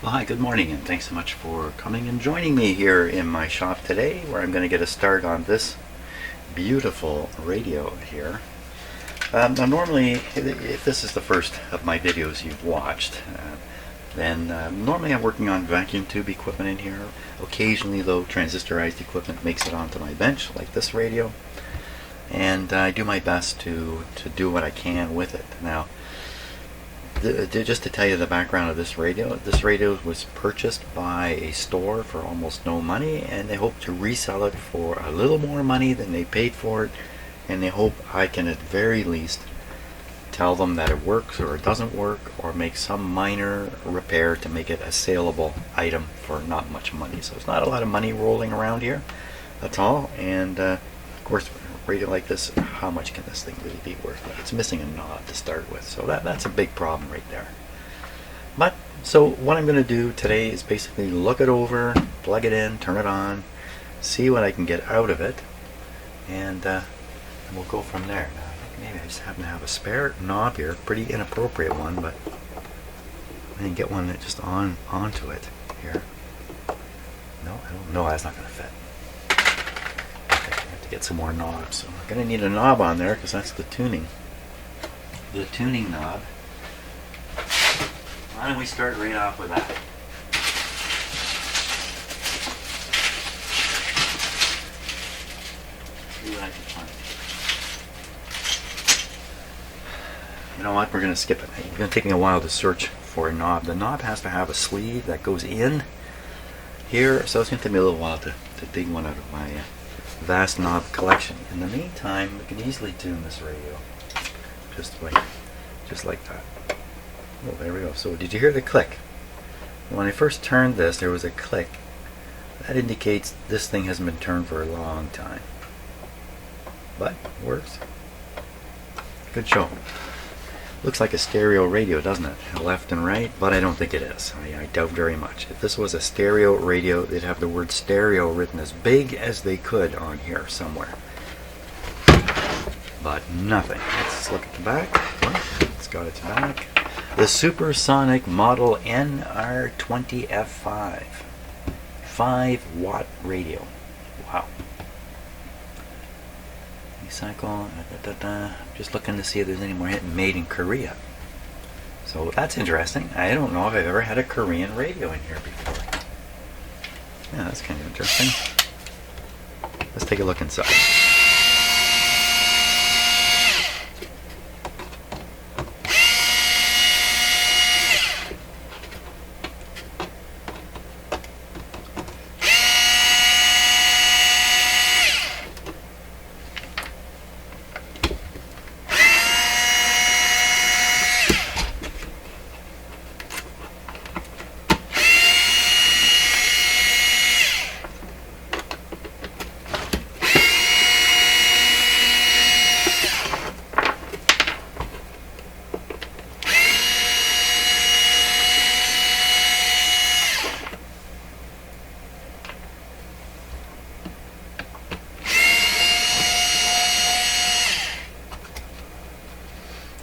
Well, hi, good morning, and thanks so much for coming and joining me here in my shop today, where I'm going to get a start on this beautiful radio here. Now normally, if this is the first of my videos you've watched, then normally I'm working on vacuum tube equipment in here. Occasionally, though, transistorized equipment makes it onto my bench, like this radio, and I do my best to do what I can with it. Now, just to tell you the background of this radio was purchased by a store for almost no money, and they hope to resell it for a little more money than they paid for it, and they hope I can at very least tell them that it works or it doesn't work, or make some minor repair to make it a saleable item for not much money. So it's not a lot of money rolling around here, that's all. And of course, a radio like this, how much can this thing really be worth? It's missing a knob to start with, so that's a big problem right there. But so what I'm going to do today is basically look it over, plug it in, turn it on, see what I can get out of it, and we'll go from there. Now, I think maybe I just happen to have a spare knob here, pretty inappropriate one, but I didn't get one that just onto it here. No, no, that's not going to fit. To get some more knobs, so I'm going to need a knob on there because that's the tuning knob. Why don't we start right off with that? See what I can find. You know what, we're going to skip it. It's going to take me a while to search for a knob. The knob has to have a sleeve that goes in here, so it's going to take me a little while to dig one out of my vast knob collection. In the meantime, we can easily tune this radio just like that. Oh, there we go. So did you hear the click? When I first turned this, there was a click. That indicates this thing hasn't been turned for a long time, but it works. Good show. Looks like a stereo radio, doesn't it? Left and right, but I don't think it is. I doubt very much. If this was a stereo radio, they'd have the word stereo written as big as they could on here somewhere. But nothing. Let's look at the back. Well, it's got its back. The Supersonic model NR20F5. 5-watt radio. Wow. Cycle, just looking to see if there's any more made in Korea. So that's interesting. I don't know if I've ever had a Korean radio in here before. Yeah, that's kind of interesting. Let's take a look inside.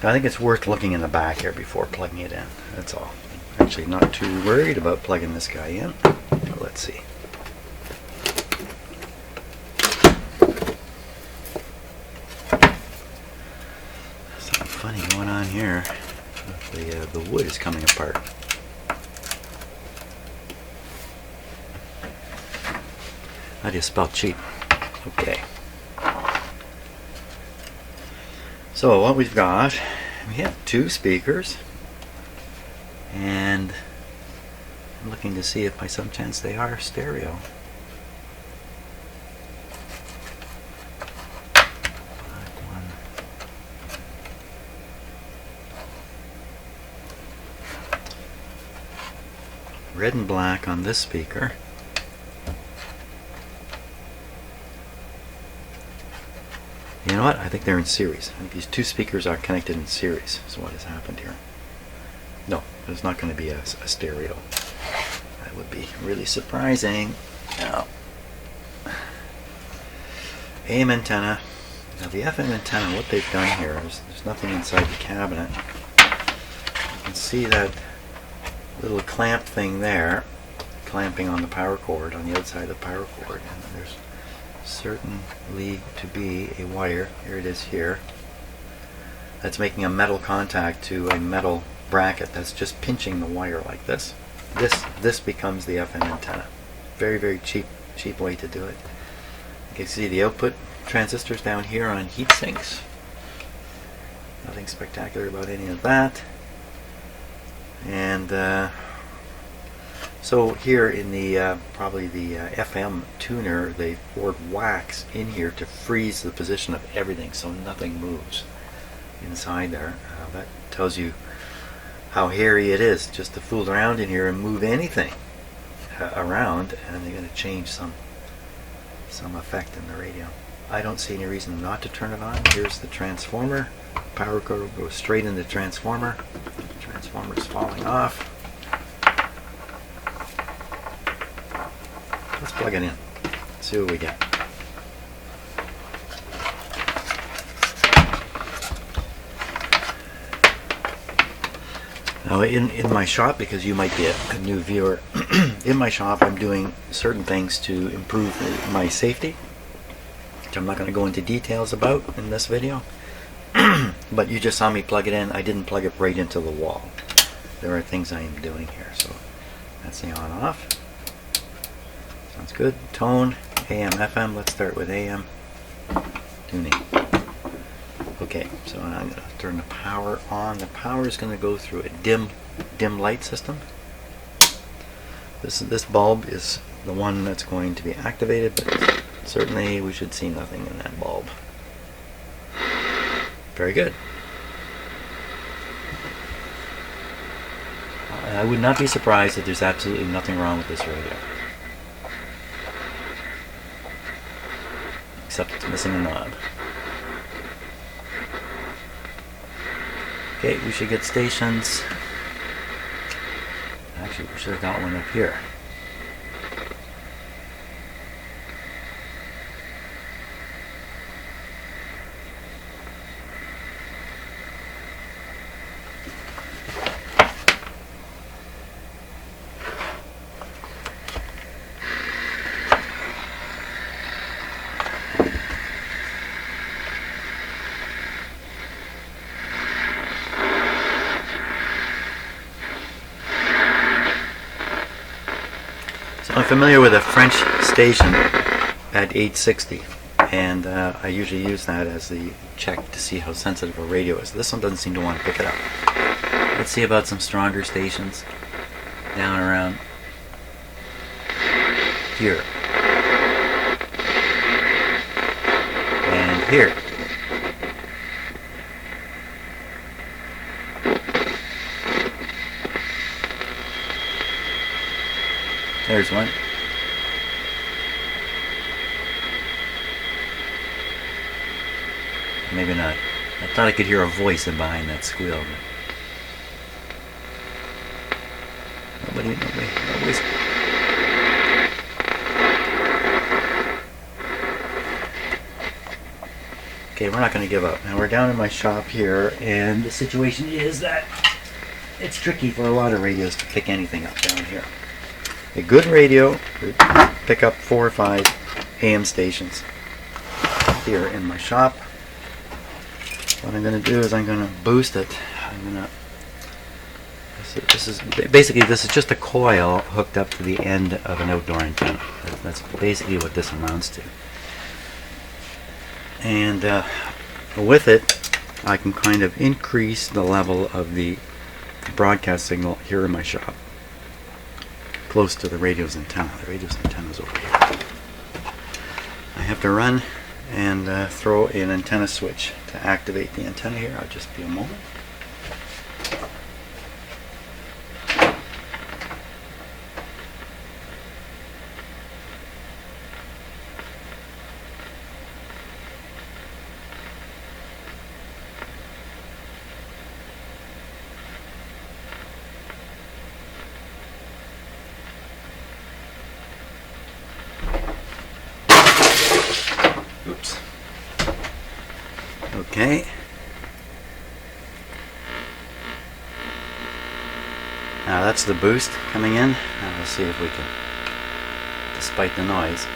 I think it's worth looking in the back here before plugging it in. That's all. Actually, not too worried about plugging this guy in. But let's see. Something funny going on here. The wood is coming apart. How do you spell cheap? Okay. So what we've got, we have two speakers, and I'm looking to see if by some chance they are stereo. Red and black on this speaker. You know what? I think they're in series. I think these two speakers are connected in series. So what has happened here? No, there's not going to be a stereo. That would be really surprising. Now, AM antenna. Now the FM antenna, what they've done here is there's nothing inside the cabinet. You can see that little clamp thing there, clamping on the power cord, on the outside of the power cord, and there's certainly to be a wire, here it is here, that's making a metal contact to a metal bracket that's just pinching the wire like this. This becomes the FM antenna. Very, very cheap way to do it. You can see the output transistors down here on heat sinks. Nothing spectacular about any of that. And so here in the probably the FM tuner, they poured wax in here to freeze the position of everything so nothing moves inside there. That tells you how hairy it is just to fool around in here and move anything around, and they're going to change some effect in the radio. I don't see any reason not to turn it on. Here's the transformer. Power cord goes straight into the transformer. The transformer is falling off. Let's plug it in. See what we get. Now in my shop, because you might be a new viewer, in my shop I'm doing certain things to improve my safety, which I'm not going to go into details about in this video. But you just saw me plug it in. I didn't plug it right into the wall. There are things I am doing here. So that's the on off. Sounds good. Tone, AM, FM. Let's start with AM. Tuning. Okay, so I'm going to turn the power on. The power is going to go through a dim light system. This bulb is the one that's going to be activated, but certainly we should see nothing in that bulb. Very good. I would not be surprised if there's absolutely nothing wrong with this radio, except it's missing a knob. Okay, we should get stations. Actually, we should have got one up here. I'm familiar with a French station at 860, and I usually use that as the check to see how sensitive a radio is. This one doesn't seem to want to pick it up. Let's see about some stronger stations down around here and here. There's one. Maybe not. I thought I could hear a voice in behind that squeal. Nobody's. Okay, we're not going to give up. Now we're down in my shop here, and the situation is that it's tricky for a lot of radios to pick anything up down here. A good radio would pick up 4 or 5 AM stations here in my shop. What I'm going to do is I'm going to boost it. This is just a coil hooked up to the end of an outdoor antenna. That's basically what this amounts to. And with it, I can kind of increase the level of the broadcast signal here in my shop, close to the radio's antenna. The radio's antenna is over here. I have to run and throw an antenna switch to activate the antenna here. I'll just be a moment. Oops. Okay. Now that's the boost coming in. Now we'll see if we can, despite the noise.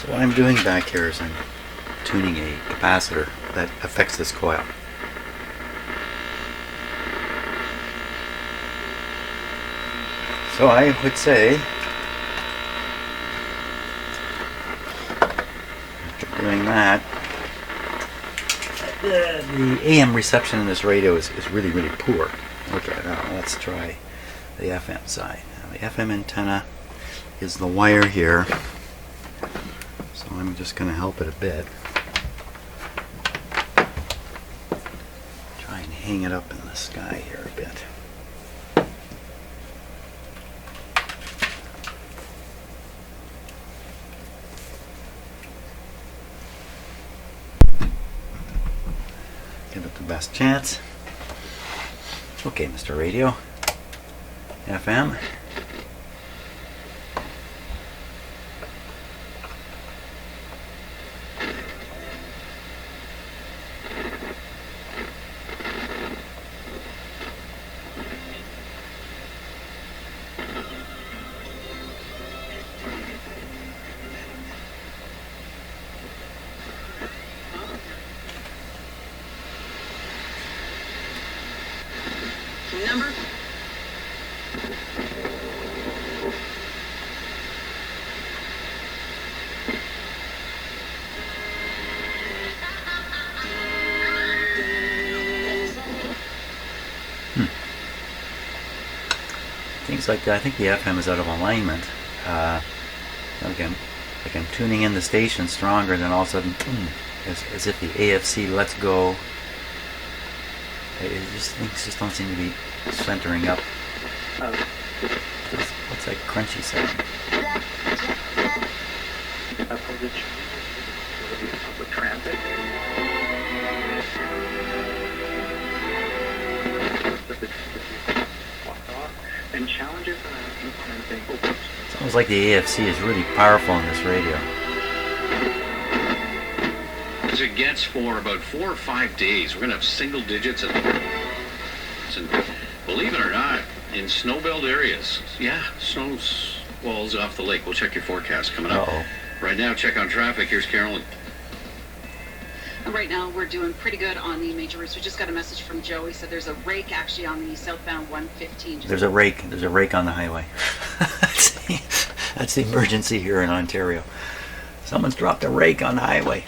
What I'm doing back here is I'm tuning a capacitor that affects this coil. So I would say, after doing that, the AM reception in this radio is really, really poor. Okay, now let's try the FM side. Now the FM antenna is the wire here. So I'm just going to help it a bit. Try and hang it up in the sky here a bit. Give it the best chance. Okay, Mr. Radio. FM. Number? Things like that. I think the FM is out of alignment. Again, like I'm tuning in the station stronger, and then all of a sudden, as if the AFC lets go. Things just don't seem to be centering up. What's that crunchy sound? Public transit. And challenges implementing. It's almost like the AFC is really powerful in this radio. As it gets for about 4 or 5 days, we're going to have single digits. And believe it or not, in snow-belt areas, yeah, snow walls off the lake. We'll check your forecast coming up. Right now, check on traffic. Here's Carolyn. Right now, we're doing pretty good on the major routes. We just got a message from Joe. He said there's a rake actually on the southbound 115. There's a rake. There's a rake on the highway. That's the emergency here in Ontario. Someone's dropped a rake on the highway.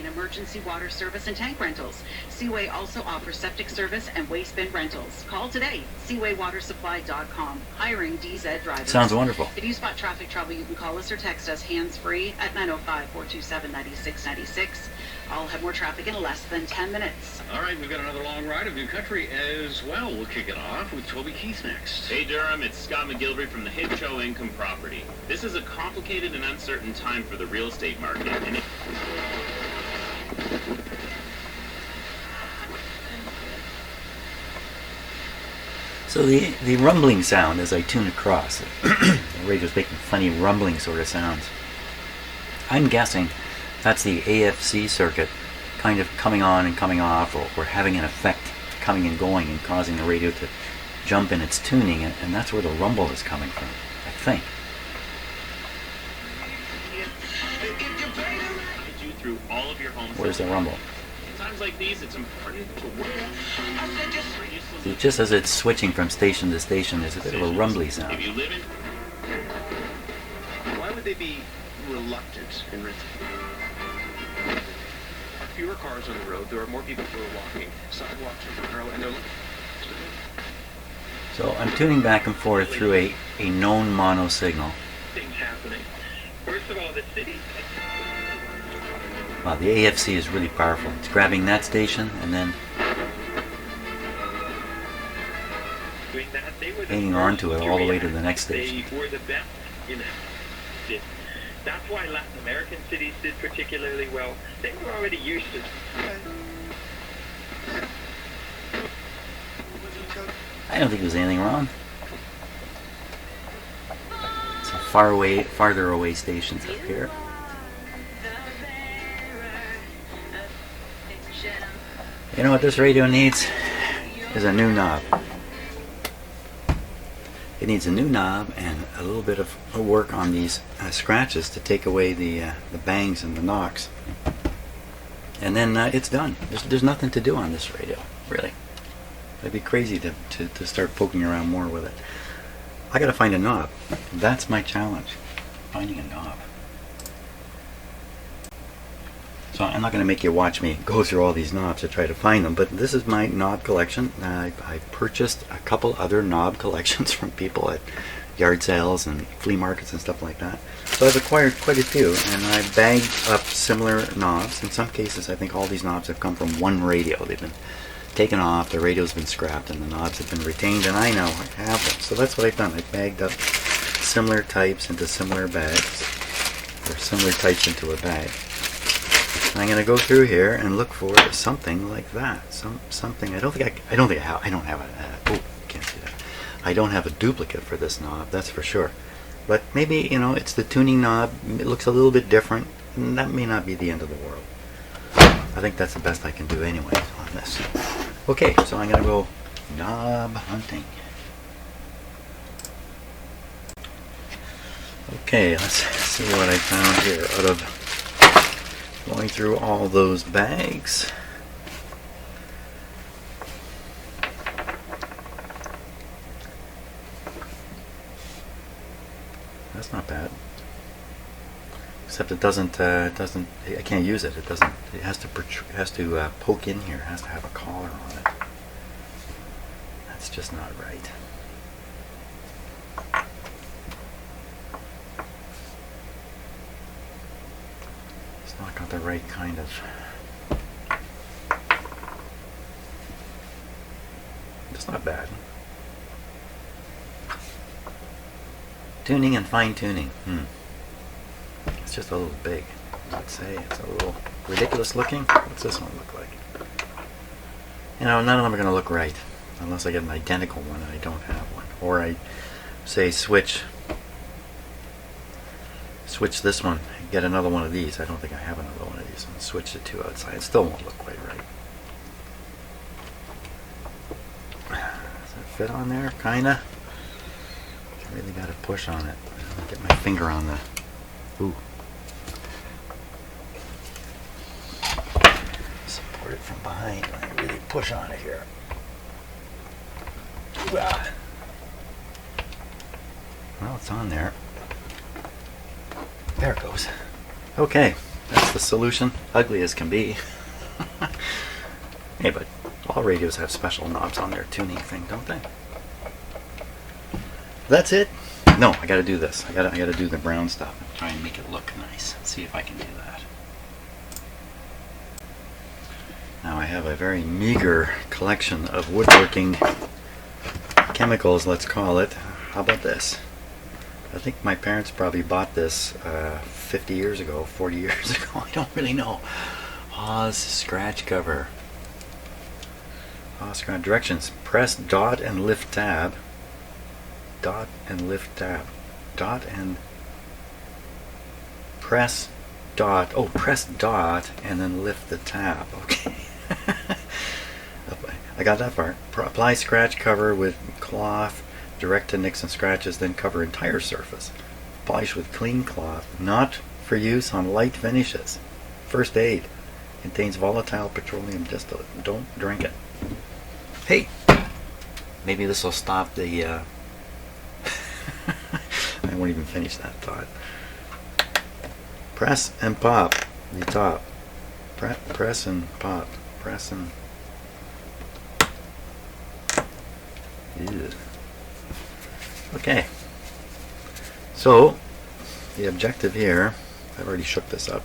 Emergency water service and tank rentals. Seaway also offers septic service and waste bin rentals. Call today, seawaywatersupply.com. Hiring DZ drivers. Sounds wonderful. If you spot traffic trouble, you can call us or text us hands-free at 905-427-9696. I'll have more traffic in less than 10 minutes. All right, we've got another long ride of new country as well. We'll kick it off with Toby Keith next. Hey Durham, it's Scott McGilvery from the hit show Income Property. This is a complicated and uncertain time for the real estate market. And so the rumbling sound as I tune across, the radio's making funny rumbling sort of sounds. I'm guessing that's the AFC circuit kind of coming on and coming off, or having an effect coming and going and causing the radio to jump in its tuning, and that's where the rumble is coming from, I think. you through all of your homes. Where's the rumble? In times like these, it's important to work. See, just as it's switching from station to station, there's a bit of a rumbly sound. If you live in... Why would they be reluctant in renting? There are fewer cars on the road. There are more people who are walking. Sidewalks are narrow, and they're looking. So I'm tuning back and forth through a known mono signal. Things happening. First of all, the city. Wow, the AFC is really powerful. It's grabbing that station and then doing that. They were the hanging on first to it all the way to react. the next station. They were the best in it. That's why Latin American cities did particularly well. They were already used to it. I don't think there's anything wrong. Some farther away stations up here. You know what this radio needs? Is a new knob. It needs a new knob and a little bit of work on these scratches to take away the bangs and the knocks. And then it's done. There's nothing to do on this radio, really. It'd be crazy to start poking around more with it. I gotta find a knob. That's my challenge. Finding a knob. So I'm not going to make you watch me go through all these knobs to try to find them, but this is my knob collection. I purchased a couple other knob collections from people at yard sales and flea markets and stuff like that. So I've acquired quite a few, and I've bagged up similar knobs. In some cases, I think all these knobs have come from one radio. They've been taken off, the radio's been scrapped, and the knobs have been retained, and I now have them. So that's what I've done. I've bagged up similar types into similar bags, or similar types into a bag. I'm going to go through here and look for something like that. Something. I don't have a. Oh, can't see that. I don't have a duplicate for this knob. That's for sure. But maybe it's the tuning knob. It looks a little bit different. And that may not be the end of the world. I think that's the best I can do anyway on this. Okay, so I'm going to go knob hunting. Okay, let's see what I found here out of going through all those bags. That's not bad. Except it doesn't. I can't use it. It doesn't. It has to poke in here. It has to have a collar on it. That's just not right. Not got the right kind of. It's not bad. Tuning and fine tuning. It's just a little big. I'd say it's a little ridiculous looking. What's this one look like? None of them are going to look right unless I get an identical one and I don't have one, or I say switch this one, get another one of these. I don't think I have another one of these, and switch the two outside. It still won't look quite right. Does that fit on there? Kinda. I really got to push on it. I'll get my finger on the. Ooh. Support it from behind. I really push on it here. Well, it's on there. There it goes. Okay, that's the solution. Ugly as can be. Hey, but all radios have special knobs on their tuning thing, don't they? That's it. No, I got to do this. I got to do the brown stuff and try and make it look nice. See if I can do that. Now I have a very meager collection of woodworking chemicals, let's call it. How about this? I think my parents probably bought this 50 years ago, 40 years ago. I don't really know. Oz scratch cover. Oz scratch directions. Press dot and lift tab. Dot and lift tab. Dot and press dot. Oh, press dot and then lift the tab. Okay. I got that part. Apply scratch cover with cloth. Direct to nicks and scratches, then cover entire surface. Polish with clean cloth, not for use on light finishes. First aid. Contains volatile petroleum distillate. Don't drink it. Hey! Maybe this will stop the... I won't even finish that thought. Press and pop the top. Press and pop. Press and... Ew. Okay, so the objective here, I've already shook this up,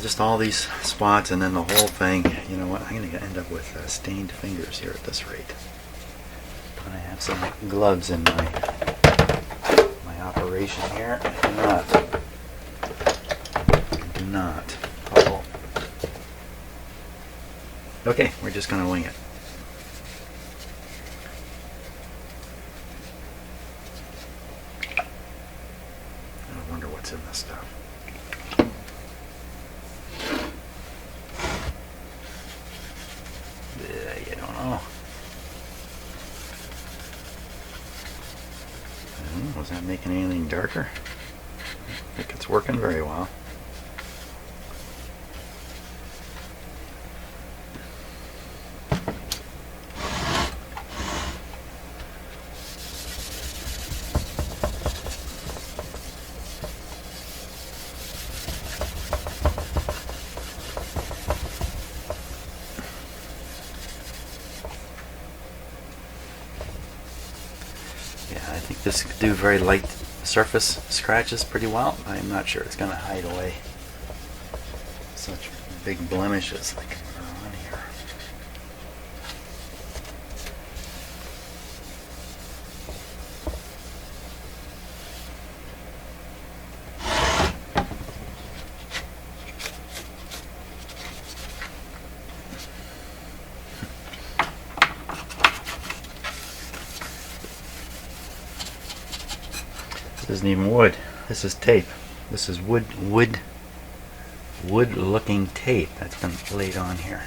just all these spots and then the whole thing. You know what, I'm going to end up with stained fingers here at this rate. I have some gloves in my operation here. I do not. Oh. Okay, we're just going to wing it. I wonder what's in this stuff. You don't know. Was that making anything darker? I think it's working very well. I think this could do very light surface scratches pretty well. I'm not sure it's going to hide away such big blemishes like are on here. This isn't even wood. This is tape. This is wood-looking tape that's been laid on here.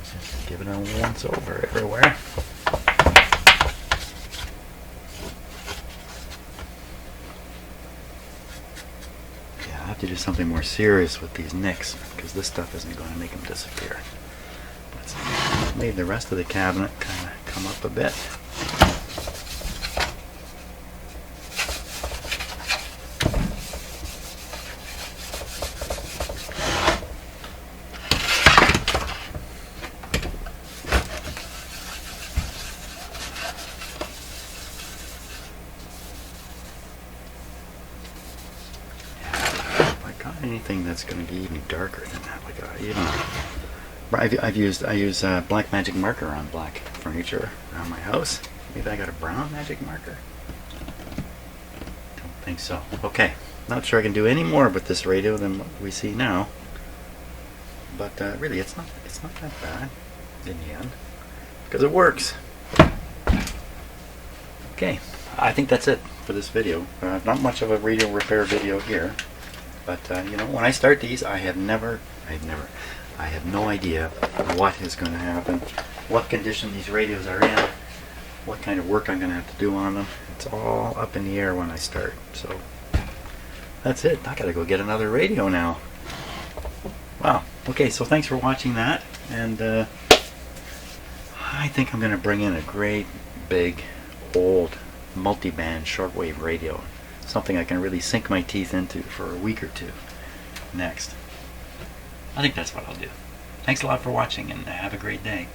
Just give it a once over everywhere. Yeah, I have to do something more serious with these nicks because this stuff isn't going to make them disappear. It's made the rest of the cabinet kind of come up a bit. If I got anything that's going to be even darker than that, like I use black magic marker on black furniture around my house. Maybe I got a brown magic marker. Don't think so. Okay, not sure I can do any more with this radio than what we see now. But really, it's not that bad in the end because it works. Okay, I think that's it for this video. Not much of a radio repair video here, but you know, when I start these, I have no idea what is going to happen, what condition these radios are in, what kind of work I'm going to have to do on them. It's all up in the air when I start. So that's it. I got to go get another radio now. Wow. Okay, so thanks for watching that. And I think I'm going to bring in a great big old multi-band shortwave radio. Something I can really sink my teeth into for a week or two next. I think that's what I'll do. Thanks a lot for watching and have a great day.